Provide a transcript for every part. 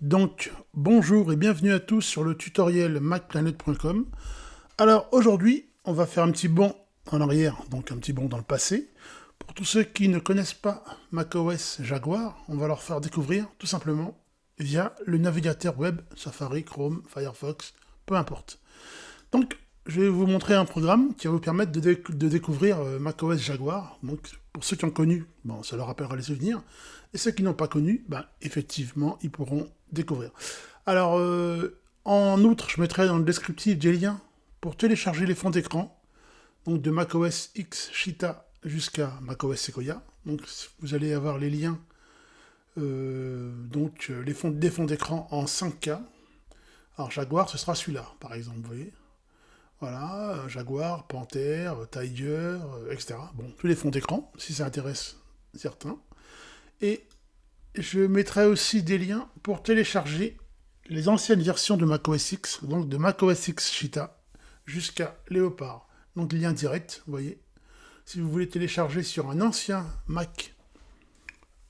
Donc, bonjour et bienvenue à tous sur le tutoriel macplanet.com. Alors aujourd'hui, on va faire un petit bond en arrière, donc un petit bond dans le passé. Pour tous ceux qui ne connaissent pas macOS Jaguar, on va leur faire découvrir tout simplement via le navigateur web, Safari, Chrome, Firefox, peu importe. Donc, je vais vous montrer un programme qui va vous permettre de découvrir macOS Jaguar. Donc, pour ceux qui ont connu, bon, ça leur rappellera les souvenirs. Et ceux qui n'ont pas connu, ben, effectivement, ils pourront découvrir. Alors, en outre, je mettrai dans le descriptif des liens pour télécharger les fonds d'écran, donc de macOS X Cheetah jusqu'à macOS Sequoia. Donc, vous allez avoir les liens, des fonds d'écran en 5K. Alors, Jaguar, ce sera celui-là, par exemple, vous voyez. Voilà, Jaguar, Panther, Tiger, etc. Bon, tous les fonds d'écran, si ça intéresse certains. Et je mettrai aussi des liens pour télécharger les anciennes versions de macOS X, donc de macOS X Cheetah jusqu'à Léopard. Donc lien direct, vous voyez. Si vous voulez télécharger sur un ancien Mac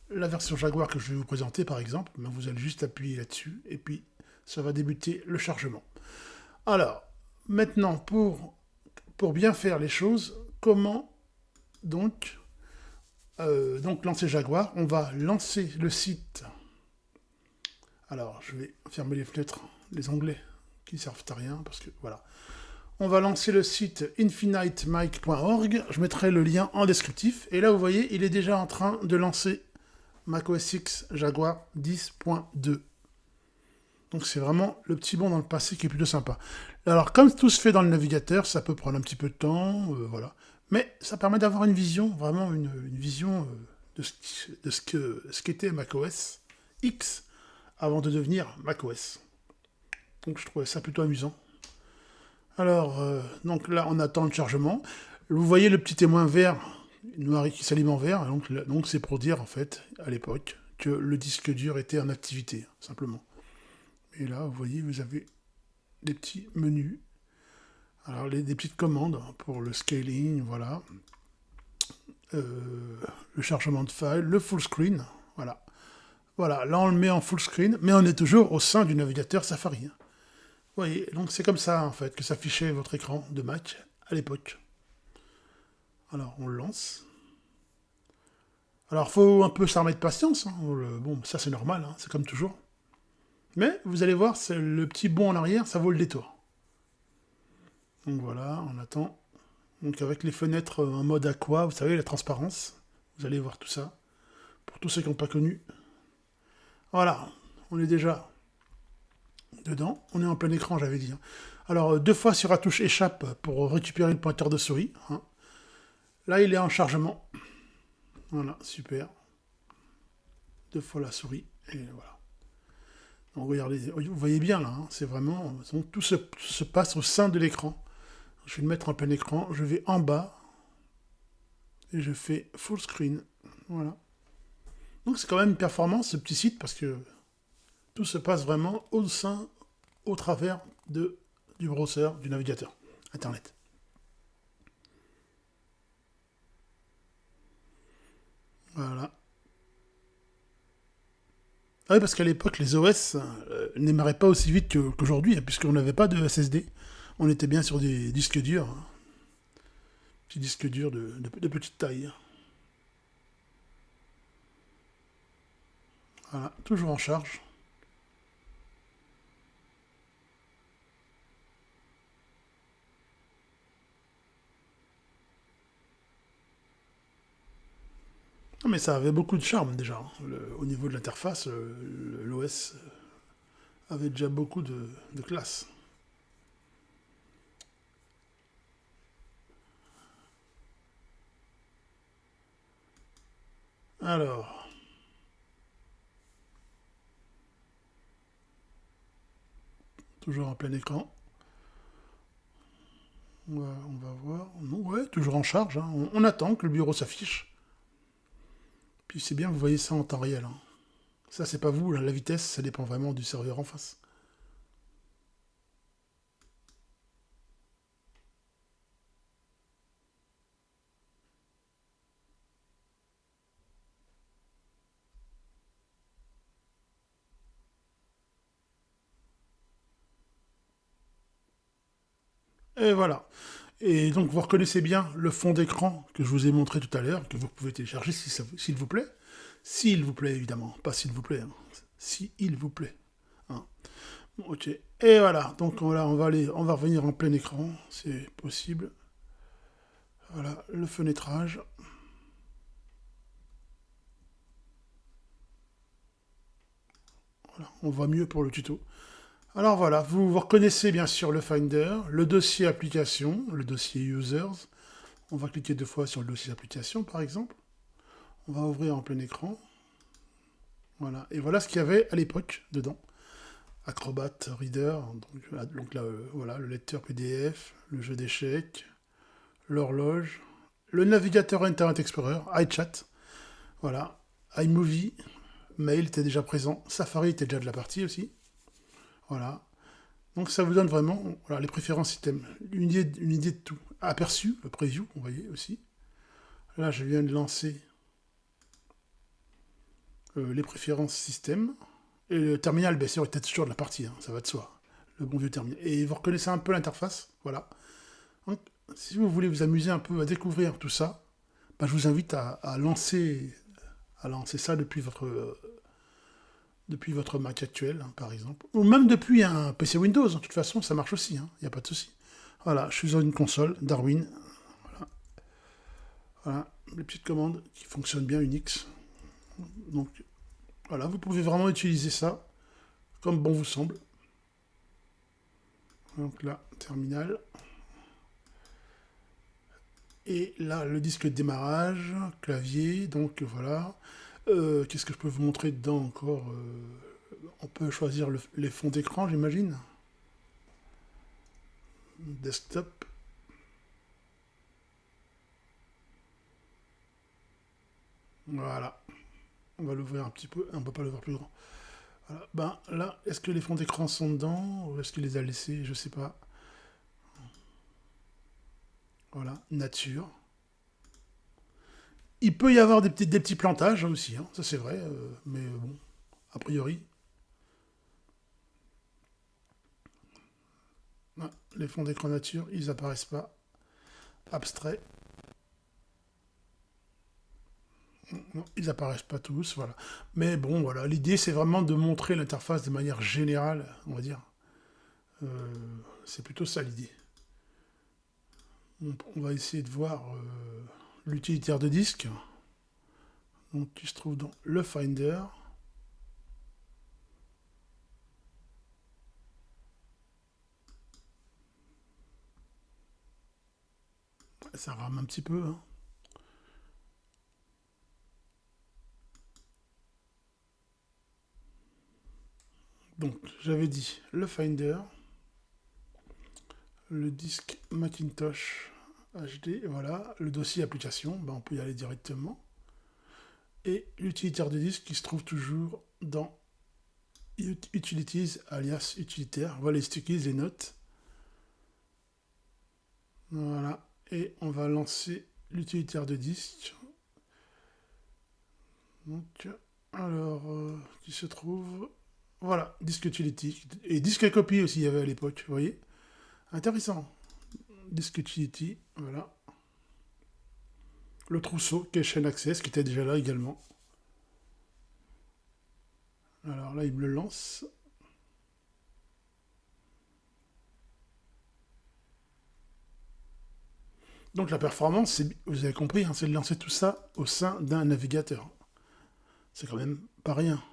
la version Jaguar que je vais vous présenter par exemple, ben vous allez juste appuyer là-dessus et puis ça va débuter le chargement. Alors, maintenant pour bien faire les choses, comment donc lancer Jaguar, on va lancer le site. Alors, je vais fermer les fenêtres, les onglets qui ne servent à rien, parce que voilà. On va lancer le site infinitemic.org. Je mettrai le lien en descriptif. Et là, vous voyez, il est déjà en train de lancer macOS X Jaguar 10.2. Donc, c'est vraiment le petit bond dans le passé qui est plutôt sympa. Alors, comme tout se fait dans le navigateur, ça peut prendre un petit peu de temps, voilà. Mais ça permet d'avoir une vision, vraiment une vision de ce qu'était macOS X avant de devenir macOS. Donc je trouvais ça plutôt amusant. Alors, donc là, on attend le chargement. Vous voyez le petit témoin vert, noir qui s'allume en vert. Donc c'est pour dire, en fait, à l'époque, que le disque dur était en activité, simplement. Et là, vous voyez, vous avez des petits menus. Alors, des petites commandes pour le scaling, voilà. Le chargement de files, le full screen, voilà. Voilà, là on le met en full screen, mais on est toujours au sein du navigateur Safari. Vous voyez, donc c'est comme ça en fait que s'affichait votre écran de Mac à l'époque. Alors on le lance. Alors faut un peu s'armer de patience. Hein. Bon, ça c'est normal, hein, c'est comme toujours. Mais vous allez voir, c'est le petit bond en arrière, ça vaut le détour. Donc voilà, on attend. Donc avec les fenêtres en mode aqua, vous savez, la transparence, vous allez voir tout ça. Pour tous ceux qui n'ont pas connu. Voilà, on est déjà dedans. On est en plein écran, j'avais dit. Hein. Alors, 2 fois sur la touche échappe pour récupérer le pointeur de souris. Hein. Là, il est en chargement. Voilà, super. 2 fois la souris. Et voilà. Donc, regardez, vous voyez bien là, hein, c'est vraiment. Tout se passe au sein de l'écran. Je vais le mettre en plein écran. Je vais en bas. Et je fais full screen. Voilà. Donc, c'est quand même une performance, ce petit site, parce que tout se passe vraiment au travers du browser, du navigateur, Internet. Voilà. Ah oui, parce qu'à l'époque, les OS n'émarraient pas aussi vite qu'aujourd'hui, hein, puisqu'on n'avait pas de SSD. On était bien sur des disques durs, hein, petits disques durs de petite taille. Voilà, toujours en charge. Non, mais ça avait beaucoup de charme déjà. Hein. Au niveau de l'interface, l'OS avait déjà beaucoup de classe. Alors, toujours en plein écran. On va voir. Non, ouais, toujours en charge. Hein. On attend que le bureau s'affiche. Puis c'est bien, vous voyez ça en temps réel. Hein. Ça, c'est pas vous, là, la vitesse, ça dépend vraiment du serveur en face. Et voilà. Et donc vous reconnaissez bien le fond d'écran que je vous ai montré tout à l'heure, que vous pouvez télécharger s'il vous plaît. S'il vous plaît, évidemment. Pas s'il vous plaît. Hein. S'il vous plaît. Hein. Bon, ok. Et voilà. Donc voilà, on va revenir en plein écran. C'est possible. Voilà, le fenêtrage. Voilà, on voit mieux pour le tuto. Alors voilà, vous reconnaissez bien sûr le Finder, le dossier application, le dossier users. On va cliquer 2 fois sur le dossier application par exemple. On va ouvrir en plein écran. Voilà, et voilà ce qu'il y avait à l'époque dedans. Acrobat Reader, donc là, voilà, le lecteur PDF, le jeu d'échecs, l'horloge, le navigateur Internet Explorer, iChat, voilà, iMovie, Mail était déjà présent, Safari était déjà de la partie aussi. Voilà. Donc ça vous donne vraiment voilà, les préférences système, une idée de tout. Aperçu, le preview, vous voyez aussi. Là, je viens de lancer les préférences système. Et le terminal, bien sûr, était toujours de la partie, hein, ça va de soi. Le bon vieux terminal. Et vous reconnaissez un peu l'interface, voilà. Donc, si vous voulez vous amuser un peu à découvrir tout ça, bah, je vous invite à lancer ça depuis votre Mac actuel, hein, par exemple. Ou même depuis un PC Windows, de toute façon, ça marche aussi, il n'y a pas de souci. Voilà, je suis sur une console, Darwin. Voilà. Voilà, les petites commandes qui fonctionnent bien, Unix. Donc, voilà, vous pouvez vraiment utiliser ça comme bon vous semble. Donc là, terminal. Et là, le disque de démarrage, clavier, donc voilà. Qu'est-ce que je peux vous montrer dedans encore On peut choisir les fonds d'écran, j'imagine. Desktop. Voilà. On va l'ouvrir un petit peu. On ne peut pas l'ouvrir plus grand. Voilà. Ben là, est-ce que les fonds d'écran sont dedans ou est-ce qu'il les a laissés? Je sais pas. Voilà. Nature. Il peut y avoir des petits plantages aussi, hein, ça c'est vrai, mais bon, a priori. Non, les fonds d'écran nature, ils apparaissent pas. Abstrait, non, ils apparaissent pas tous, voilà. Mais bon, voilà, l'idée c'est vraiment de montrer l'interface de manière générale, on va dire. Euh, c'est plutôt ça l'idée. On va essayer de voir l'utilitaire de disque, donc qui se trouve dans le Finder. Ça rame un petit peu, hein. Donc, j'avais dit le Finder, le disque Macintosh HD, voilà, le dossier application, ben on peut y aller directement. Et l'utilitaire de disque qui se trouve toujours dans Utilities, alias utilitaire. Voilà les stickies, les notes. Voilà. Et on va lancer l'utilitaire de disque. Donc, alors, qui se trouve... Voilà, disque utility. Et disque copy aussi, il y avait à l'époque, vous voyez. Intéressant. Disque utility, voilà. Le trousseau, Cache and Access, qui était déjà là également. Alors là, il me le lance. Donc la performance, vous avez compris, hein, c'est de lancer tout ça au sein d'un navigateur. C'est quand même pas rien.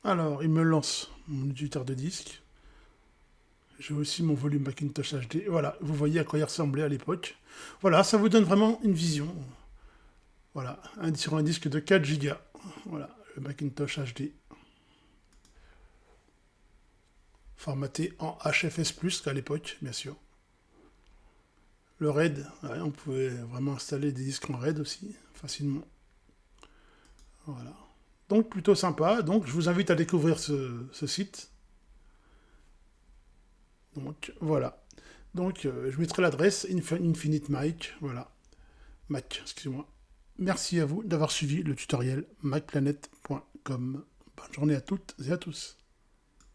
Alors, il me lance mon utilitaire de disque. J'ai aussi mon volume Macintosh HD. Voilà, vous voyez à quoi il ressemblait à l'époque. Voilà, ça vous donne vraiment une vision. Voilà, sur un disque de 4 Go. Voilà, le Macintosh HD. Formaté en HFS+, qu'à l'époque, bien sûr. Le RAID, ouais, on pouvait vraiment installer des disques en RAID aussi, facilement. Voilà. Donc plutôt sympa. Donc je vous invite à découvrir ce site. Donc voilà. Donc je mettrai l'adresse Infinite Mac. Voilà. Mac, excusez-moi. Merci à vous d'avoir suivi le tutoriel macplanet.com. Bonne journée à toutes et à tous.